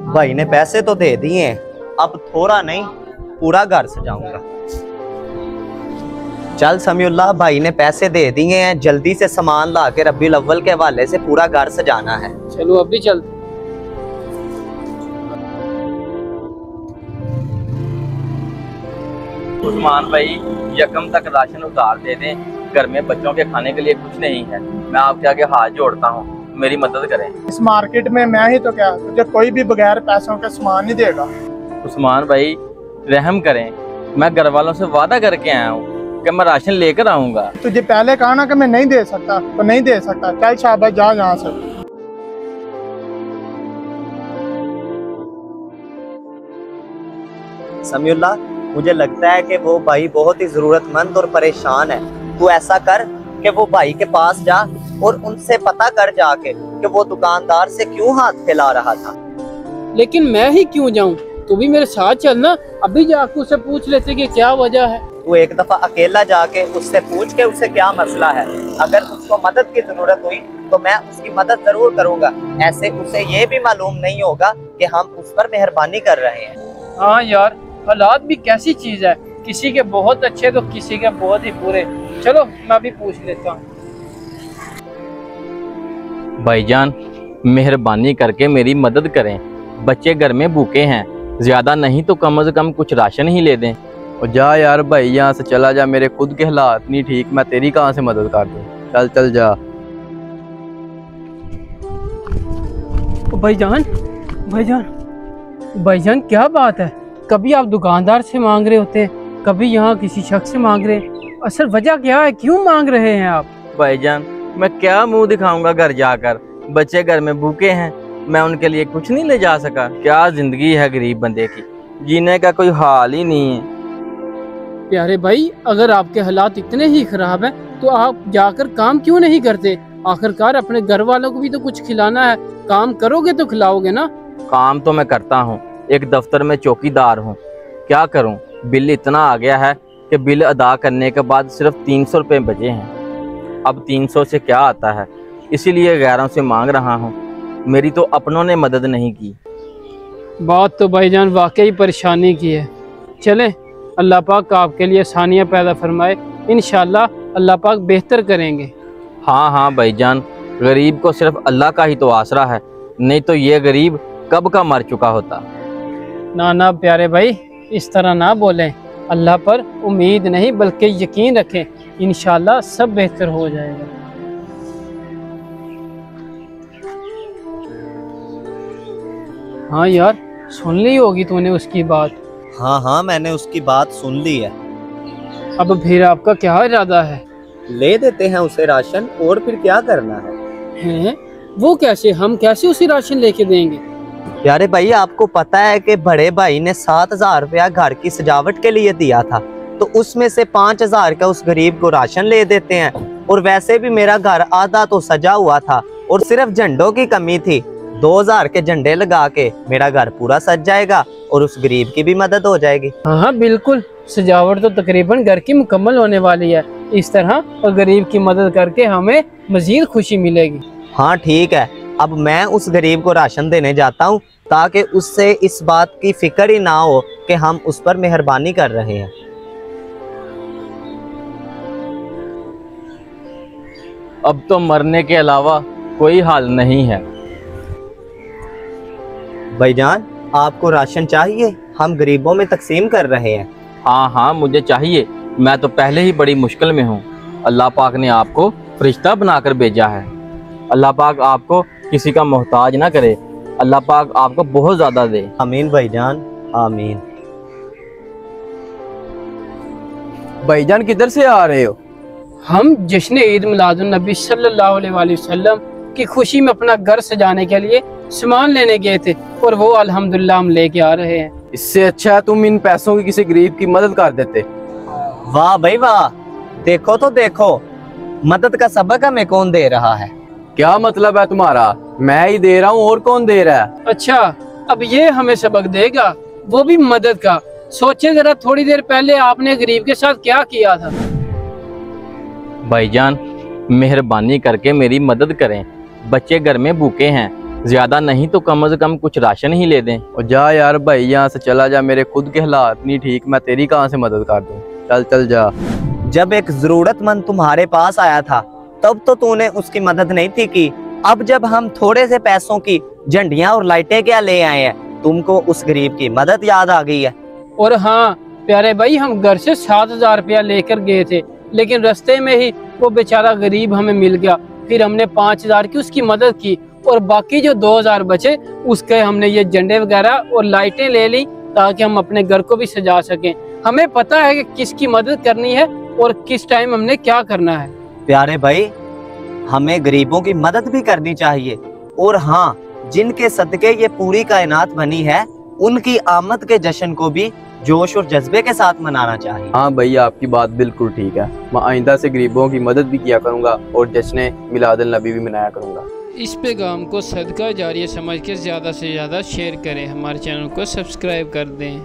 भाई ने पैसे तो दे दिए हैं, अब थोड़ा नहीं पूरा घर सजाऊंगा। चल समीउल्लाह, भाई ने पैसे दे दिए हैं, जल्दी से सामान ला के रब्बीउल अव्वल के हवाले से पूरा घर सजाना है। चलो अभी चल। उस्मान भाई, यकम तक राशन उतार दे दें, घर में बच्चों के खाने के लिए कुछ नहीं है। मैं आपके आगे हाथ जोड़ता हूँ, मेरी मदद करें। इस मार्केट में मैं ही तो क्या, तुझे कोई भी बगैर पैसों के सामान नहीं देगा। उस्मान भाई रहम करें, मैं घर वालों से वादा करके आया हूँ कि मैं राशन लेकर आऊंगा। तुझे पहले कहा ना कि मैं नहीं दे सकता, तो नहीं दे सकता। चल शाबाश, जा यहाँ से। समीउल्लाह, मुझे लगता है कि वो भाई बहुत ही जरूरतमंद और परेशान है। तू ऐसा कर कि वो भाई के पास जा और उनसे पता कर जाके कि वो दुकानदार से क्यों हाथ फैला रहा था। लेकिन मैं ही क्यों जाऊं? तू भी मेरे साथ चलना, अभी जाके उससे पूछ लेते कि क्या वजह है। तू एक दफा अकेला जाके उससे पूछ के उससे क्या मसला है। अगर उसको मदद की जरूरत हुई तो मैं उसकी मदद जरूर करूंगा। ऐसे उसे ये भी मालूम नहीं होगा कि हम उस पर मेहरबानी कर रहे हैं। हाँ यार, हालात भी कैसी चीज है, किसी के बहुत अच्छे तो किसी के बहुत ही बुरे। चलो मैं भी पूछ लेता हूँ। भाईजान, मेहरबानी करके मेरी मदद करें, बच्चे घर में भूखे हैं, ज्यादा नहीं तो कम से कम कुछ राशन ही ले दें। और जा यार भाई, यहाँ से चला जा, मेरे खुद के हालात नहीं ठीक, मैं तेरी कहाँ से मदद कर दूँ। चल चल जा। भाईजान, भाईजान, भाईजान क्या बात है? कभी आप दुकानदार से मांग रहे होते हैं, कभी यहाँ किसी शख्स से मांग रहे हैं। असल वजह क्या है, क्यों मांग रहे हैं आप? भाईजान, मैं क्या मुंह दिखाऊंगा घर जाकर, बच्चे घर में भूखे हैं, मैं उनके लिए कुछ नहीं ले जा सका। क्या जिंदगी है गरीब बंदे की, जीने का कोई हाल ही नहीं है। प्यारे भाई, अगर आपके हालात इतने ही खराब हैं तो आप जाकर काम क्यों नहीं करते? आखिरकार अपने घर वालों को भी तो कुछ खिलाना है, काम करोगे तो खिलाओगे ना। काम तो मैं करता हूँ, एक दफ्तर में चौकीदार हूँ। क्या करूँ, बिल इतना आ गया है कि बिल अदा करने के बाद सिर्फ 300 रुपये बचे हैं। अब 300 से क्या आता है, इसीलिए गैरों से मांग रहा हूँ। मेरी तो अपनों ने मदद नहीं की। बात तो भाईजान वाकई परेशानी की है। चलें, अल्लाह पाक आपके लिए आसानियाँ पैदा फरमाए, इंशाल्लाह अल्लाह पाक बेहतर करेंगे। हाँ हाँ भाईजान, गरीब को सिर्फ अल्लाह का ही तो आसरा है, नहीं तो ये गरीब कब का मर चुका होता। ना ना प्यारे भाई, इस तरह ना बोलें। अल्लाह पर उम्मीद नहीं बल्कि यकीन रखें, इंशाल्लाह सब बेहतर हो जाएगा। हाँ यार, सुन ली होगी तूने उसकी बात। हाँ हाँ, मैंने उसकी बात सुन ली है। अब फिर आपका क्या इरादा है? ले देते हैं उसे राशन, और फिर क्या करना है। हैं? वो कैसे? हम कैसे उसे राशन लेके देंगे? यारे भाई, आपको पता है कि बड़े भाई ने 7,000 रुपया घर की सजावट के लिए दिया था, तो उसमें से 5,000 का उस गरीब को राशन ले देते हैं। और वैसे भी मेरा घर आधा तो सजा हुआ था और सिर्फ झंडों की कमी थी। 2,000 के झंडे लगा के मेरा घर पूरा सज जाएगा और उस गरीब की भी मदद हो जाएगी। हाँ बिल्कुल, सजावट तो तकरीबन घर की मुकम्मल होने वाली है। इस तरह और गरीब की मदद करके हमें मजीद खुशी मिलेगी। हाँ ठीक है, अब मैं उस गरीब को राशन देने जाता हूँ ताकि उससे इस बात की फिक्र ही ना हो कि हम उस पर मेहरबानी कर रहे हैं। अब तो मरने के अलावा कोई हाल नहीं है। भाईजान, आपको राशन चाहिए? हम गरीबों में तकसीम कर रहे हैं। हाँ हाँ मुझे चाहिए, मैं तो पहले ही बड़ी मुश्किल में हूँ। अल्लाह पाक ने आपको फरिश्ता बनाकर भेजा है। अल्लाह पाक आपको किसी का मोहताज ना करे, अल्लाह पाक आपको बहुत ज्यादा दे। आमीन भाईजान, आमीन। भाईजान किधर से आ रहे हो? हम जश्न ईद मिलादुन नबी सल्लल्लाहु अलैहि वसल्लम की खुशी में अपना घर सजाने के लिए सामान लेने गए थे और वो अल्हम्दुलिल्लाह हम लेके आ रहे हैं। इससे अच्छा है तुम इन पैसों की किसी गरीब की मदद कर देते। वाह भाई वाह, देखो तो देखो, मदद का सबक हमें कौन दे रहा है। क्या मतलब है तुम्हारा? मैं ही दे रहा हूँ, और कौन दे रहा है? अच्छा, अब ये हमें सबक देगा, वो भी मदद का। सोचे जरा, थोड़ी देर पहले आपने गरीब के साथ क्या किया था। भाईजान, मेहरबानी करके मेरी मदद करें, बच्चे घर में भूखे हैं, ज्यादा नहीं तो कम से कम कुछ राशन ही ले दें। और जा यार भाई यहाँ से चला जा, मेरे खुद के हालात नहीं ठीक, मैं तेरी कहाँ से मदद कर दूँ। चल चल जा। जब एक जरूरतमंद तुम्हारे पास आया था तब तो तूने उसकी मदद नहीं थी की। अब जब हम थोड़े से पैसों की झंडियां और लाइटें क्या ले आए हैं, तुमको उस गरीब की मदद याद आ गई है। और हाँ प्यारे भाई, हम घर से 7,000 रुपया लेकर गए थे, लेकिन रास्ते में ही वो बेचारा गरीब हमें मिल गया। फिर हमने 5,000 की उसकी मदद की और बाकी जो 2,000 बचे उसके हमने ये झंडे वगैरह और लाइटें ले ली ताकि हम अपने घर को भी सजा सकें। हमें पता है कि किसकी मदद करनी है और किस टाइम हमने क्या करना है। प्यारे भाई, हमें गरीबों की मदद भी करनी चाहिए। और हाँ, जिनके सदके ये पूरी कायनात बनी है उनकी आमद के जश्न को भी जोश और जज्बे के साथ मनाना चाहिए। हाँ भैया, आपकी बात बिल्कुल ठीक है। मैं आइंदा से गरीबों की मदद भी किया करूँगा और जश्न मिलादुल नबी भी मनाया करूँगा। इस पैगाम को सदका जारिया समझ के ज़्यादा से ज़्यादा शेयर करें। हमारे चैनल को सब्सक्राइब कर दें।